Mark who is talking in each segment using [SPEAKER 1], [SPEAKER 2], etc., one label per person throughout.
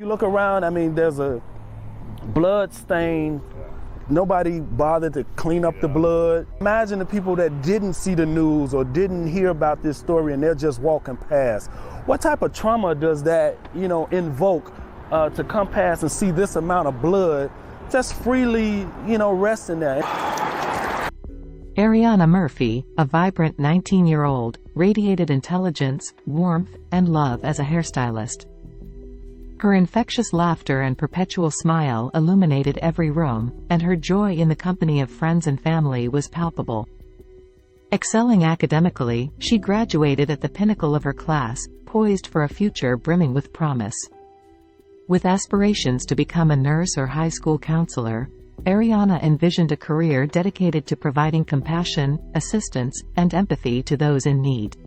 [SPEAKER 1] You look around, I mean, there's a blood stain. Nobody bothered to clean up the blood. Imagine the people that didn't see the news or didn't hear about this story and they're just walking past. What type of trauma does that, invoke to come past and see this amount of blood just freely, resting there?
[SPEAKER 2] Arianna Murphy, a vibrant 19-year-old, radiated intelligence, warmth, and love as a hairstylist. Her infectious laughter and perpetual smile illuminated every room, and her joy in the company of friends and family was palpable. Excelling academically, she graduated at the pinnacle of her class, poised for a future brimming with promise. With aspirations to become a nurse or high school counselor, Ariana envisioned a career dedicated to providing compassion, assistance, and empathy to those in need.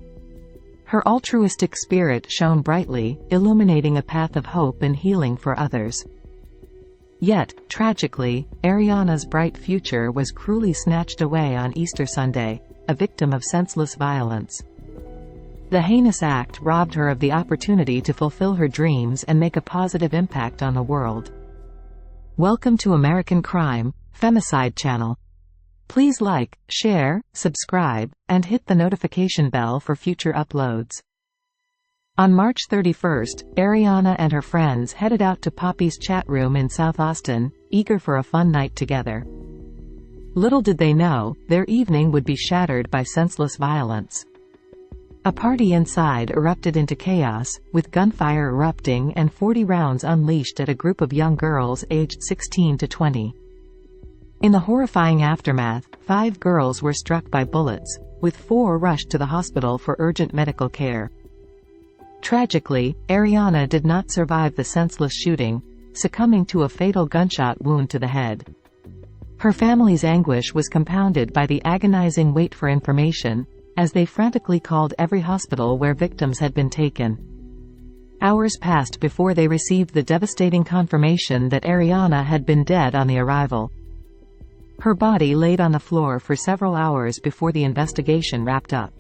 [SPEAKER 2] Her altruistic spirit shone brightly, illuminating a path of hope and healing for others. Yet, tragically, Ariana's bright future was cruelly snatched away on Easter Sunday, a victim of senseless violence. The heinous act robbed her of the opportunity to fulfill her dreams and make a positive impact on the world. Welcome to American Crime, Femicide channel. Please like, share, subscribe, and hit the notification bell for future uploads. On March 31st, Ariana and her friends headed out to Poppy's chat room in South Austin, eager for a fun night together. Little did they know, their evening would be shattered by senseless violence. A party inside erupted into chaos, with gunfire erupting and 40 rounds unleashed at a group of young girls aged 16 to 20. In the horrifying aftermath, 5 girls were struck by bullets, with 4 rushed to the hospital for urgent medical care. Tragically, Ariana did not survive the senseless shooting, succumbing to a fatal gunshot wound to the head. Her family's anguish was compounded by the agonizing wait for information, as they frantically called every hospital where victims had been taken. Hours passed before they received the devastating confirmation that Ariana had been dead on the arrival. Her body laid on the floor for several hours before the investigation wrapped up.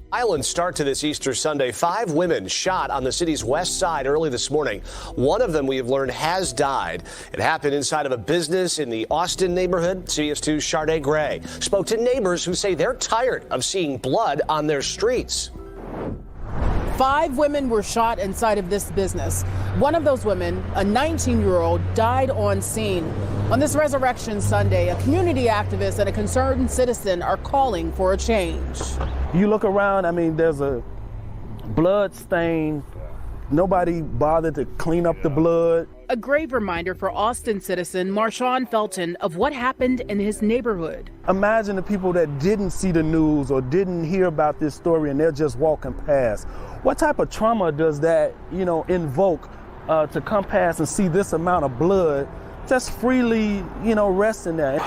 [SPEAKER 3] Violent start to this Easter Sunday. 5 women shot on the city's west side early this morning. One of them, we have learned, has died. It happened inside of a business in the Austin neighborhood. CBS 2's Sharday Gray spoke to neighbors who say they're tired of seeing blood on their streets.
[SPEAKER 4] 5 women were shot inside of this business. One of those women, a 19-year-old, died on scene. On this Resurrection Sunday, a community activist and a concerned citizen are calling for a change.
[SPEAKER 1] You look around, I mean, there's a blood stain. Nobody bothered to clean up the blood.
[SPEAKER 4] A grave reminder for Austin citizen Marshawn Felton of what happened in his neighborhood.
[SPEAKER 1] Imagine the people that didn't see the news or didn't hear about this story and they're just walking past. What type of trauma does that, invoke to come past and see this amount of blood just freely, resting there?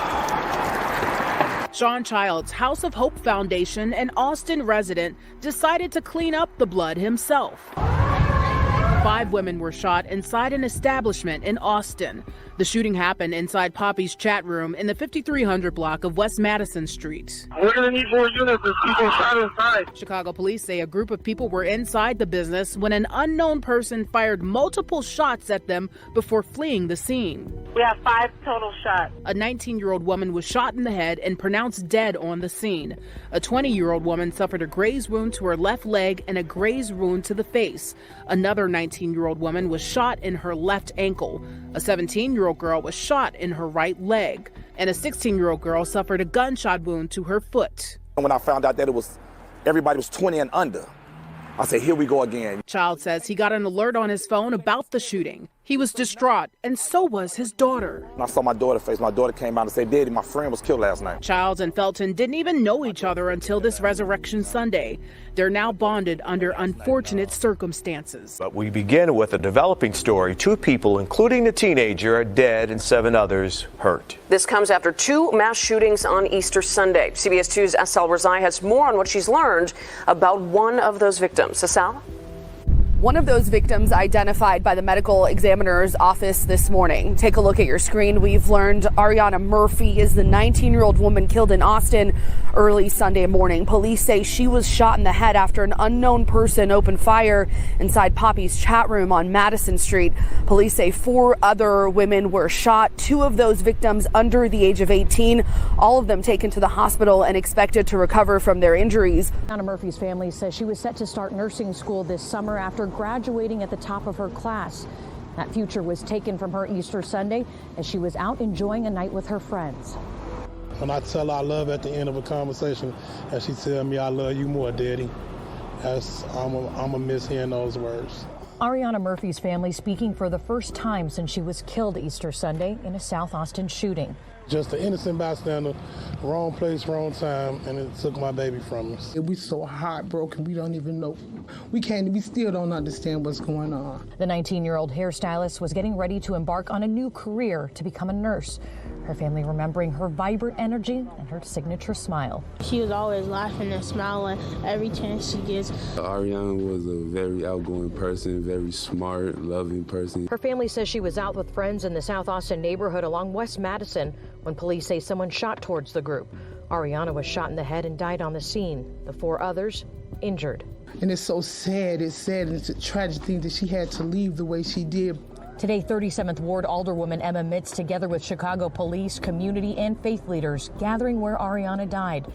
[SPEAKER 4] Sean Childs, House of Hope Foundation and Austin resident, decided to clean up the blood himself. 5 women were shot inside an establishment in Austin. The shooting happened inside Poppy's chat room in the 5300 block of West Madison Street.
[SPEAKER 5] We're going to need more units. There's people shot inside.
[SPEAKER 4] Chicago police say a group of people were inside the business when an unknown person fired multiple shots at them before fleeing the scene.
[SPEAKER 6] We have 5 total shots.
[SPEAKER 4] A 19-year-old woman was shot in the head and pronounced dead on the scene. A 20-year-old woman suffered a graze wound to her left leg and a graze wound to the face. Another 19-year-old woman was shot in her left ankle. A 17-year-old girl was shot in her right leg. And a 16-year-old girl suffered a gunshot wound to her foot.
[SPEAKER 7] When I found out that everybody was 20 and under, I said, here we go again.
[SPEAKER 4] Child says he got an alert on his phone about the shooting. He was distraught, and so was his daughter.
[SPEAKER 7] When I saw my daughter's face, my daughter came out and said, Daddy, my friend was killed last night.
[SPEAKER 4] Childs and Felton didn't even know each other until this Resurrection Sunday. They're now bonded under unfortunate circumstances.
[SPEAKER 8] But we begin with a developing story. 2 people, including the teenager, are dead and 7 others hurt.
[SPEAKER 9] This comes after 2 mass shootings on Easter Sunday. CBS 2's Asal Razai has more on what she's learned about one of those victims. Asal?
[SPEAKER 10] One of those victims identified by the medical examiner's office this morning. Take a look at your screen. We've learned Arianna Murphy is the 19-year-old woman killed in Austin early Sunday morning. Police say she was shot in the head after an unknown person opened fire inside Poppy's chat room on Madison Street. Police say 4 other women were shot, 2 of those victims under the age of 18, all of them taken to the hospital and expected to recover from their injuries.
[SPEAKER 11] Arianna Murphy's family says she was set to start nursing school this summer after graduating at the top of her class. That future was taken from her Easter Sunday as she was out enjoying a night with her friends.
[SPEAKER 12] When I tell her I love at the end of a conversation, and she tell me I love you more, Daddy, I'm a miss hearing those words.
[SPEAKER 11] Arianna Murphy's family speaking for the first time since she was killed Easter Sunday in a South Austin shooting.
[SPEAKER 12] Just an innocent bystander, wrong place, wrong time, and it took my baby from us.
[SPEAKER 13] We're so heartbroken, we don't even know. We still don't understand what's going on.
[SPEAKER 11] The 19-year-old hairstylist was getting ready to embark on a new career to become a nurse. Her family remembering her vibrant energy and her signature smile.
[SPEAKER 14] She was always laughing and smiling every chance she gets.
[SPEAKER 15] Ariana was a very outgoing person, very smart, loving person.
[SPEAKER 11] Her family says she was out with friends in the South Austin neighborhood along West Madison when police say someone shot towards the group. Ariana was shot in the head and died on the scene. The 4 others injured.
[SPEAKER 13] And it's so sad. It's sad, and it's a tragic thing that she had to leave the way she did.
[SPEAKER 11] Today, 37th Ward Alderwoman Emma Mitz, together with Chicago police, community, and faith leaders, gathering where Ariana died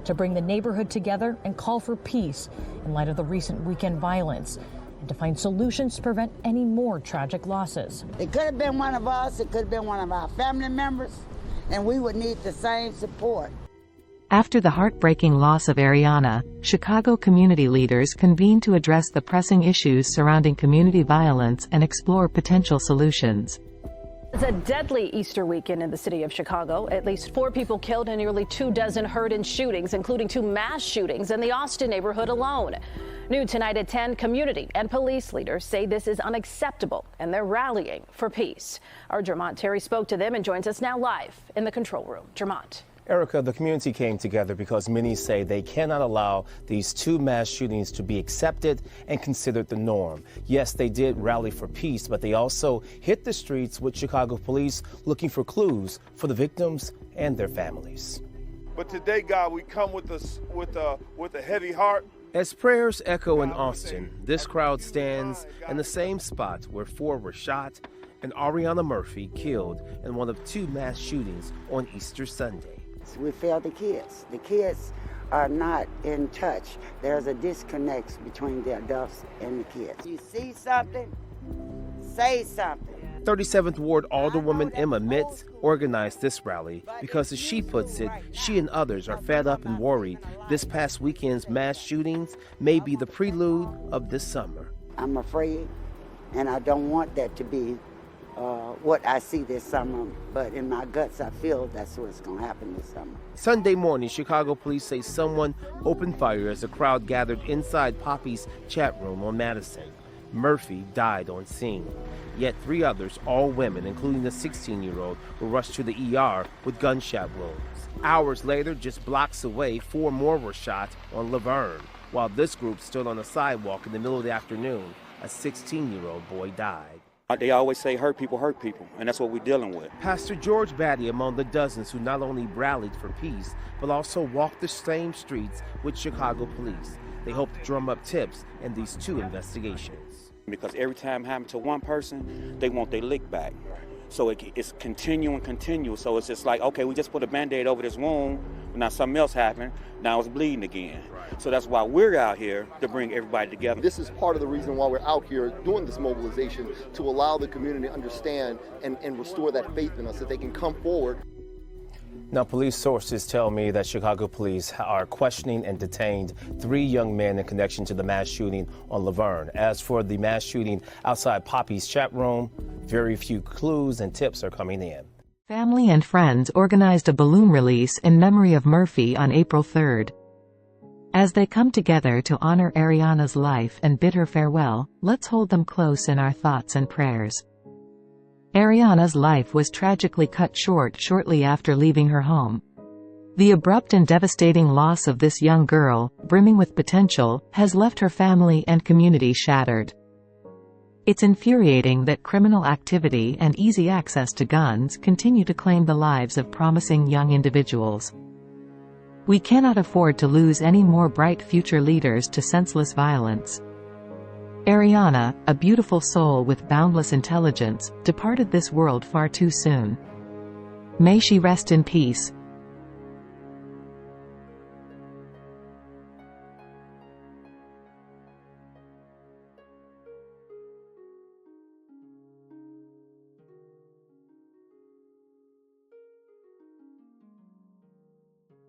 [SPEAKER 11] to bring the neighborhood together and call for peace in light of the recent weekend violence and to find solutions to prevent any more tragic losses.
[SPEAKER 16] It could have been one of us, it could have been one of our family members, and we would need the same support.
[SPEAKER 2] After the heartbreaking loss of Ariana, Chicago community leaders convened to address the pressing issues surrounding community violence and explore potential solutions.
[SPEAKER 17] It's a deadly Easter weekend in the city of Chicago. At least 4 people killed and nearly 24 hurt in shootings, including 2 mass shootings in the Austin neighborhood alone. New tonight at 10, community and police leaders say this is unacceptable and they're rallying for peace. Our Jermont Terry spoke to them and joins us now live in the control room. Jermont.
[SPEAKER 18] Erica, the community came together because many say they cannot allow these 2 mass shootings to be accepted and considered the norm. Yes, they did rally for peace, but they also hit the streets with Chicago police looking for clues for the victims and their families.
[SPEAKER 19] But today, God, we come with a heavy heart.
[SPEAKER 18] As prayers echo in Austin, this crowd stands in the same spot where 4 were shot and Arianna Murphy killed in one of 2 mass shootings on Easter Sunday.
[SPEAKER 16] We failed the kids. The kids are not in touch. There's a disconnect between the adults and the kids. You see something, say something.
[SPEAKER 18] 37th Ward Alderwoman Emma Mitz organized this rally because, as she puts it, she and others are fed up and worried this past weekend's mass shootings may be the prelude of this summer.
[SPEAKER 16] I'm afraid, and I don't want that to be what I see this summer, but in my guts I feel that's what's going to happen this summer.
[SPEAKER 18] Sunday morning, Chicago police say someone opened fire as a crowd gathered inside Poppy's chat room on Madison. Murphy died on scene. Yet 3 others, all women, including the 16-year-old, were rushed to the ER with gunshot wounds. Hours later, just blocks away, 4 more were shot on Laverne. While this group stood on a sidewalk in the middle of the afternoon, a 16-year-old boy died.
[SPEAKER 20] They always say hurt people, and that's what we're dealing with.
[SPEAKER 18] Pastor George Batty among the dozens who not only rallied for peace, but also walked the same streets with Chicago police. They hope to drum up tips in these 2 investigations.
[SPEAKER 20] Because every time it happens to one person, they want their lick back. So it's continuous. So it's just like, okay, we just put a Band-Aid over this wound, but now something else happened, now it's bleeding again. So that's why we're out here, to bring everybody together.
[SPEAKER 21] This is part of the reason why we're out here doing this mobilization, to allow the community to understand and restore that faith in us, that they can come forward.
[SPEAKER 18] Now, police sources tell me that Chicago police are questioning and detained 3 young men in connection to the mass shooting on Laverne. As for the mass shooting outside Poppy's chat room, very few clues and tips are coming in.
[SPEAKER 2] Family and friends organized a balloon release in memory of Murphy on April 3rd. As they come together to honor Ariana's life and bid her farewell, let's hold them close in our thoughts and prayers. Ariana's life was tragically cut short shortly after leaving her home. The abrupt and devastating loss of this young girl, brimming with potential, has left her family and community shattered. It's infuriating that criminal activity and easy access to guns continue to claim the lives of promising young individuals. We cannot afford to lose any more bright future leaders to senseless violence. Ariana, a beautiful soul with boundless intelligence, departed this world far too soon. May she rest in peace,